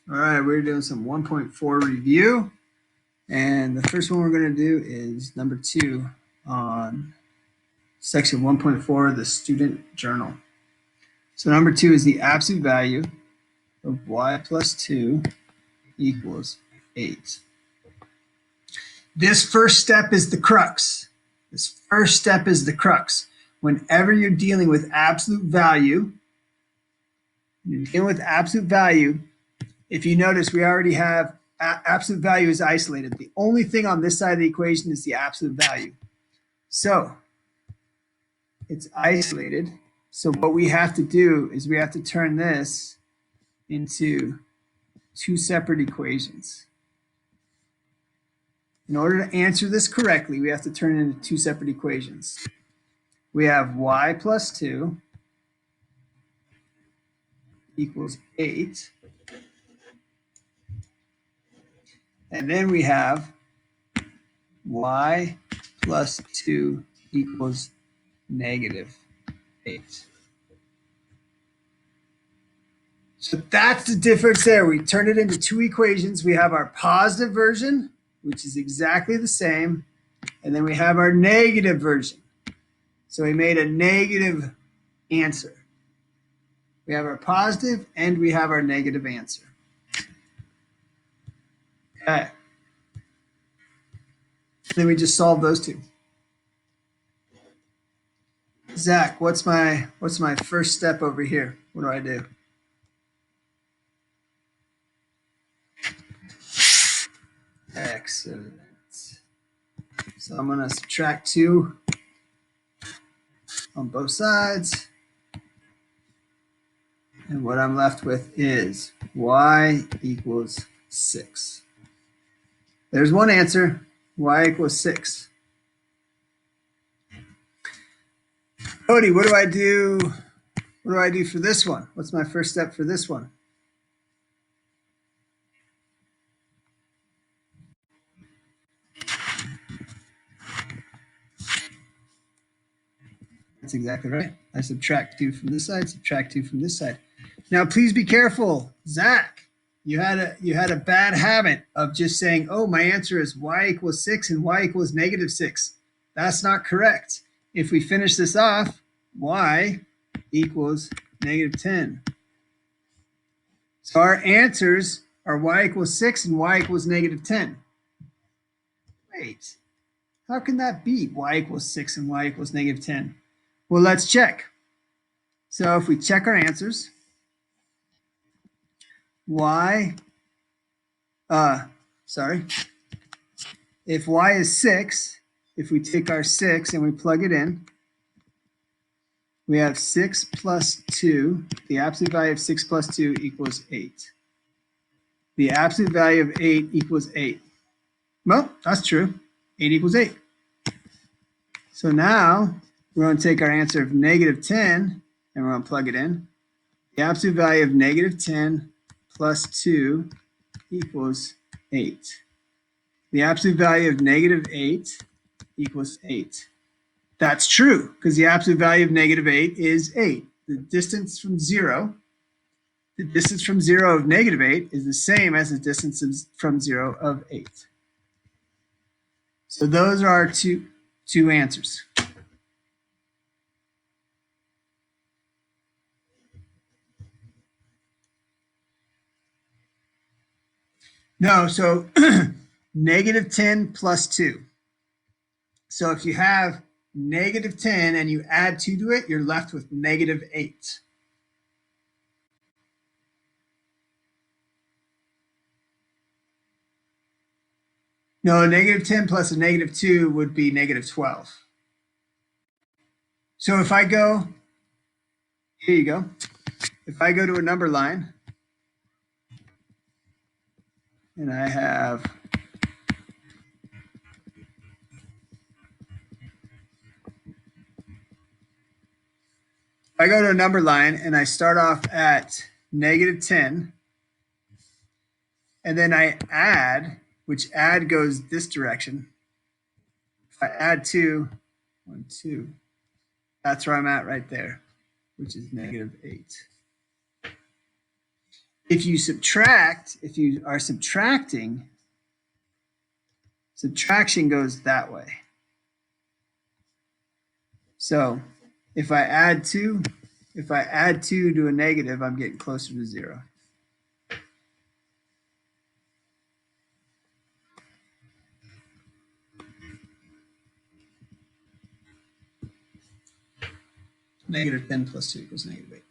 All right, we're doing some 1.4 review. And the first one we're going to do is number 2 on section 1.4 of the student journal. So number 2 is the absolute value of y plus 2 equals 8. This first step is the crux. Whenever you're dealing with absolute value, if you notice, we already have absolute value is isolated. The only thing on this side of the equation is the absolute value. So it's isolated. So what we have to do is we have to turn this into two separate equations. In order to answer this correctly, we have to turn it into two separate equations. We have y plus 2 equals 8. And then we have y plus 2 equals negative 8. So that's the difference there. We turned it into two equations. We have our positive version, which is exactly the same, and then we have our negative version. So we made a negative answer. We have our positive and we have our negative answer. Okay. Then we just solve those two. Zach, what's my first step over here? What do I do? Excellent. So I'm going to subtract 2 on both sides. And what I'm left with is y equals 6. There's one answer, y equals 6. Cody, what do I do? What do I do for this one? What's my first step for this one? That's exactly right. I subtract 2 from this side, subtract 2 from this side. Now, please be careful. Zach, you had a bad habit of just saying, oh, my answer is y equals 6 and y equals negative 6. That's not correct. If we finish this off, y equals negative 10. So our answers are y equals 6 and y equals negative 10. Wait, how can that be y equals 6 and y equals negative 10? Well, let's check. So if we check our answers, if y is 6, if we take our 6 and we plug it in, we have 6 plus 2. The absolute value of 6 plus 2 equals 8. The absolute value of 8 equals 8. Well, that's true. 8 equals 8. So now we're going to take our answer of negative 10 and we're going to plug it in. The absolute value of negative 10 plus 2 equals 8. The absolute value of negative 8 equals 8. That's true, because the absolute value of negative 8 is 8. The distance from 0 of negative 8 is the same as the distance from 0 of 8. So those are our two answers. No, so negative 10 plus 2. So if you have negative 10 and you add 2 to it, you're left with negative 8. No, negative 10 plus a negative 2 would be negative 12. So if I go, here you go. If I go to a number line and I have I go to a number line and I start off at negative 10 and then I add, which add goes this direction. If I add 2, 1, 2, that's where I'm at right there, which is negative 8. if you subtract, if you are subtracting, subtraction goes that way. So if I add 2, to a negative, I'm getting closer to 0. Negative 10 plus 2 equals negative 8.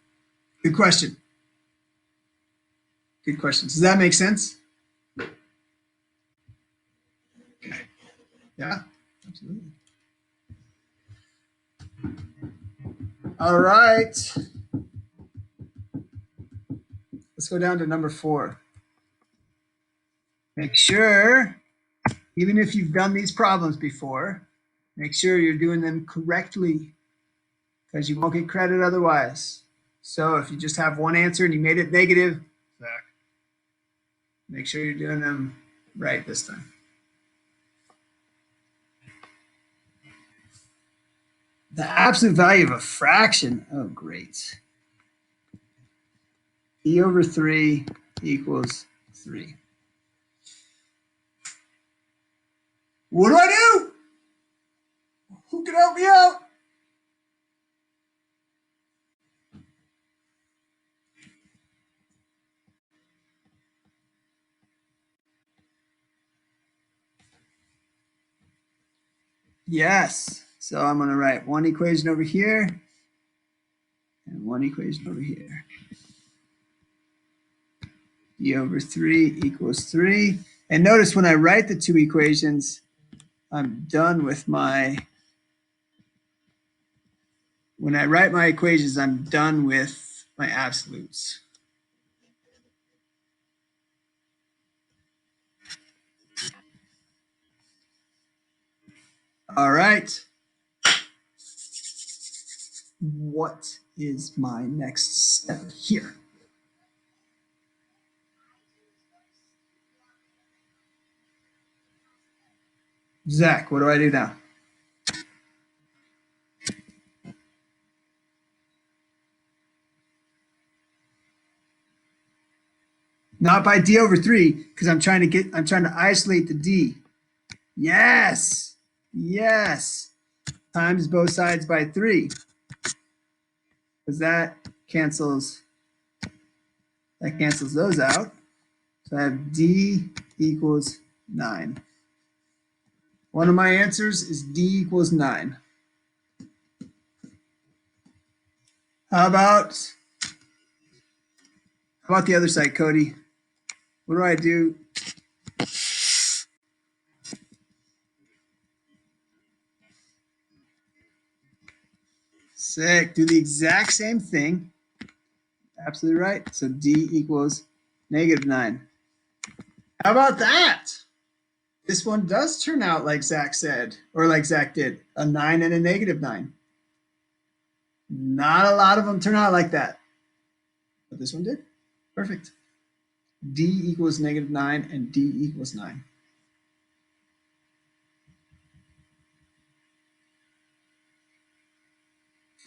Good question. Good question. Does that make sense? Okay. Yeah, absolutely. All right. Let's go down to number 4. Make sure, even if you've done these problems before, make sure you're doing them correctly because you won't get credit otherwise. So if you just have one answer and you made it negative, make sure you're doing them right this time. The absolute value of a fraction, oh great. E over 3 equals 3. What do I do? Who can help me out? Yes. So I'm going to write one equation over here and one equation over here. E over 3 equals 3. And notice when I write the two equations, I'm done with my, when I write my equations, I'm done with my absolutes. All right. What is my next step here? Zach, what do I do now? Not by d over 3, because I'm trying to isolate the d. Yes. Yes. Times both sides by 3. Because that cancels those out. So I have d equals 9. One of my answers is d equals 9. How about the other side, Cody? What do I do? Sick. Do the exact same thing. Absolutely right. So d equals negative 9. How about that? This one does turn out like Zach said, or like Zach did, a 9 and a negative 9. Not a lot of them turn out like that. But this one did. Perfect. D equals negative 9 and D equals 9.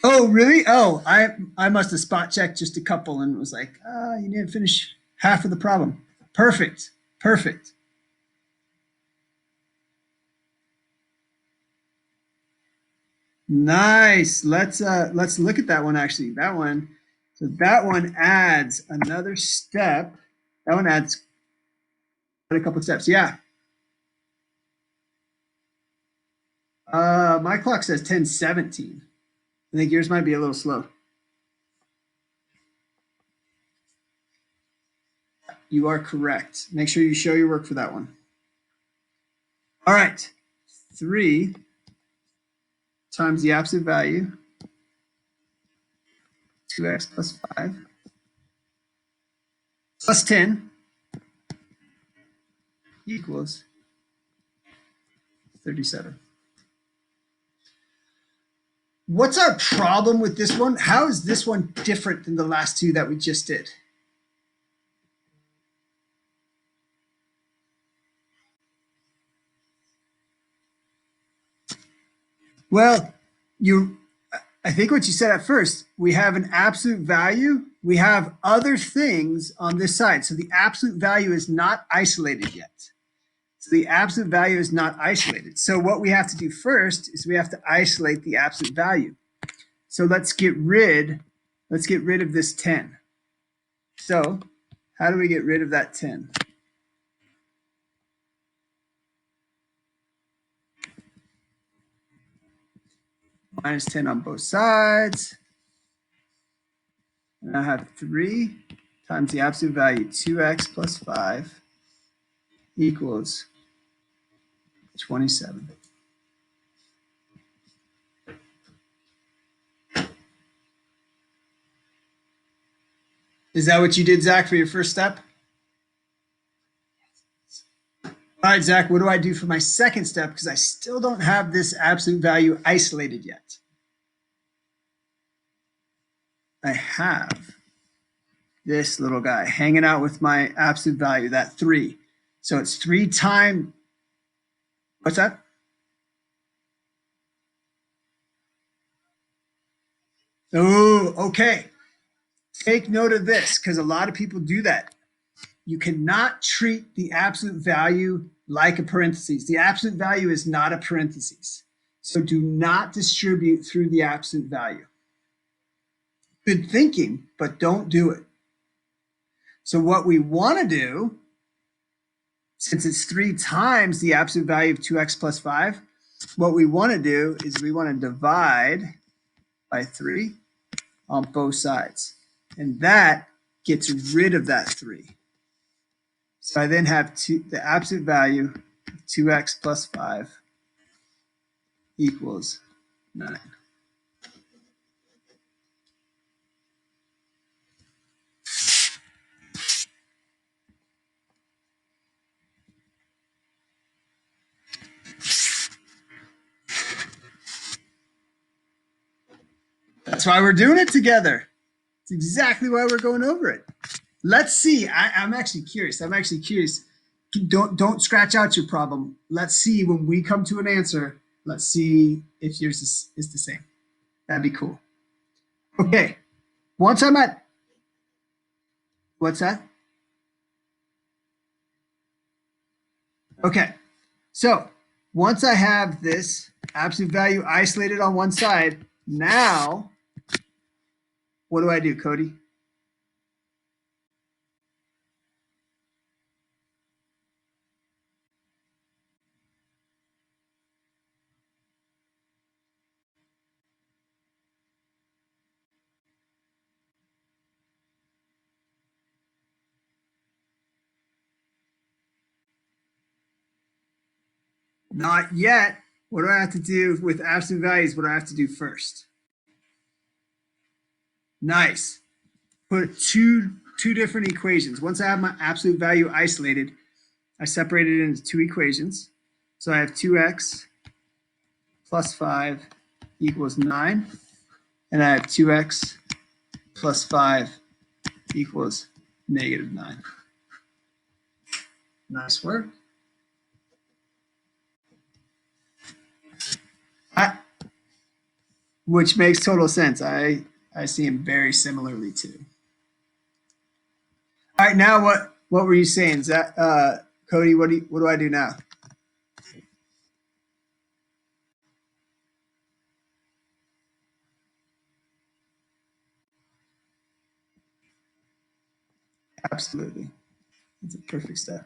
Oh, really? Oh, I must have spot checked just a couple and was like, you didn't finish half of the problem. Perfect. Perfect. Nice. Let's look at that one actually. That one adds another step. That one adds a couple of steps. Yeah. My clock says 10:17. I think yours might be a little slow. You are correct. Make sure you show your work for that one. All right. 3 times the absolute value, 2x plus 5, plus 10 equals 37. What's our problem with this one? How is this one different than the last two that we just did? Well, I think what you said at first, we have an absolute value. We have other things on this side. So the absolute value is not isolated yet. So the absolute value is not isolated. So what we have to do first is we have to isolate the absolute value. So let's get rid of this 10. So how do we get rid of that 10? Minus 10 on both sides. And I have 3 times the absolute value, 2x plus 5 equals 27. Is that what you did, Zach, for your first step? All right, Zach, what do I do for my second step? Because I still don't have this absolute value isolated yet. I have this little guy hanging out with my absolute value, that 3. So it's 3 times, what's that? Oh, okay. Take note of this because a lot of people do that. You cannot treat the absolute value like a parentheses. The absolute value is not a parentheses. So do not distribute through the absolute value. Good thinking, but don't do it. So what we want to do, since it's 3 times the absolute value of 2x plus 5, what we want to do is we want to divide by 3 on both sides. And that gets rid of that 3. So I then have the absolute value of 2x plus 5 equals 9. That's why we're doing it together. It's exactly why we're going over it. Let's see. I'm actually curious. Don't scratch out your problem. Let's see when we come to an answer. Let's see if yours is the same. That'd be cool. Okay. Once I'm at, what's that? Okay. So once I have this absolute value isolated on one side, now what do I do, Cody? Not yet. What do I have to do with absolute values? What do I have to do first? Nice. Put two different equations. Once I have my absolute value isolated, I separate it into 2 equations. So I have 2x plus 5 equals 9. And I have 2x plus 5 equals negative 9. Nice work. Which makes total sense. I see them very similarly too. All right, now what were you saying, Zach, Cody? What do I do now? Absolutely, it's a perfect step.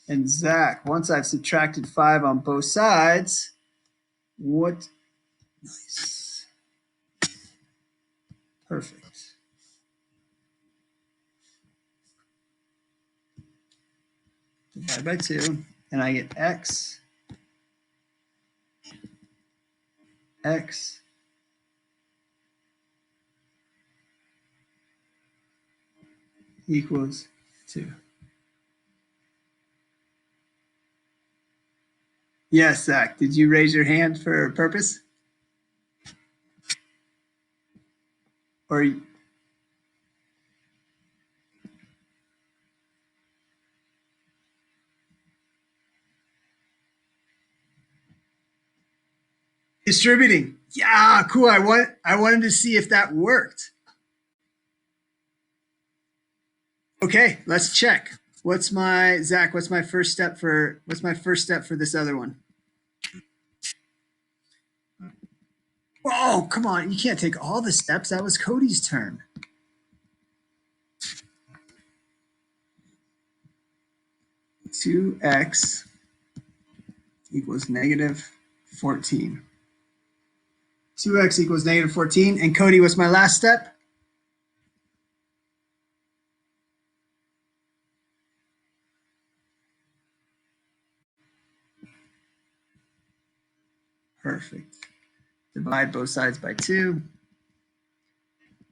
And Zach, once I've subtracted 5 on both sides, what? Nice, perfect. Divide by 2, and I get x equals 2. Yes, Zach. Did you raise your hand for a purpose? Or Distributing. Yeah, cool. I wanted to see if that worked. Okay, let's check. Zach, what's my first step for this other one? Oh, come on. You can't take all the steps. That was Cody's turn. Two x equals negative 14. 2x equals negative 14. And Cody, what's my last step? Perfect. Divide both sides by 2.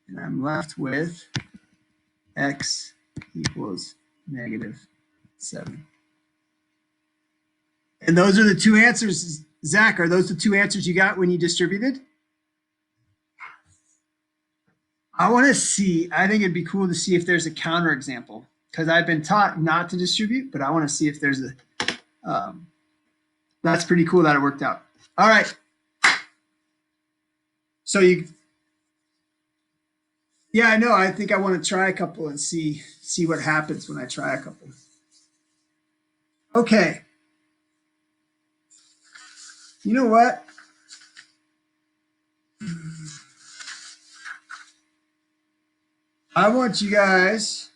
And I'm left with x equals negative 7. And those are the two answers. Zach, are those the two answers you got when you distributed? I want to see, I think it'd be cool to see if there's a counterexample, because I've been taught not to distribute, but I want to see if there's that's pretty cool that it worked out. All right. So yeah, I know. I think I want to try a couple and see what happens when I try a couple. Okay. You know what? I want you guys.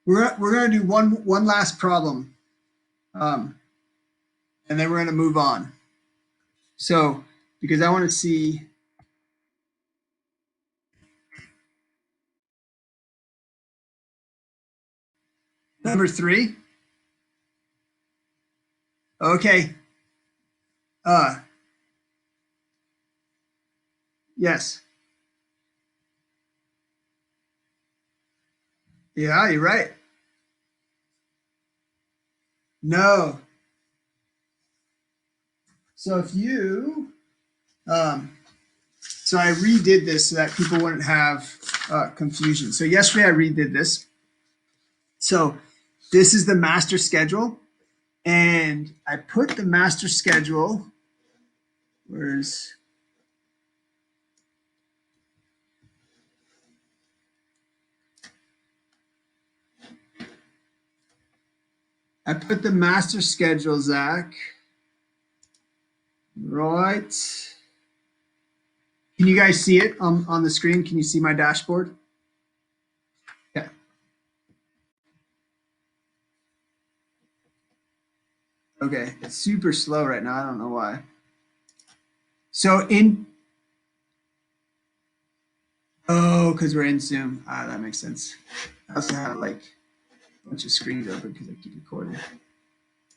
We're gonna do one last problem, and then we're gonna move on. So because I want to see. Number 3. Okay. Yes. Yeah, you're right. No. So if you, so I redid this so that people wouldn't have confusion. So yesterday I redid this. So this is the master schedule, and I put the master schedule. Where's I put the master schedule, Zach. Right. Can you guys see it on the screen? Can you see my dashboard? Yeah. Okay. It's super slow right now. I don't know why. So oh, because we're in Zoom. Ah, that makes sense. I also have like a bunch of screens open because I keep recording.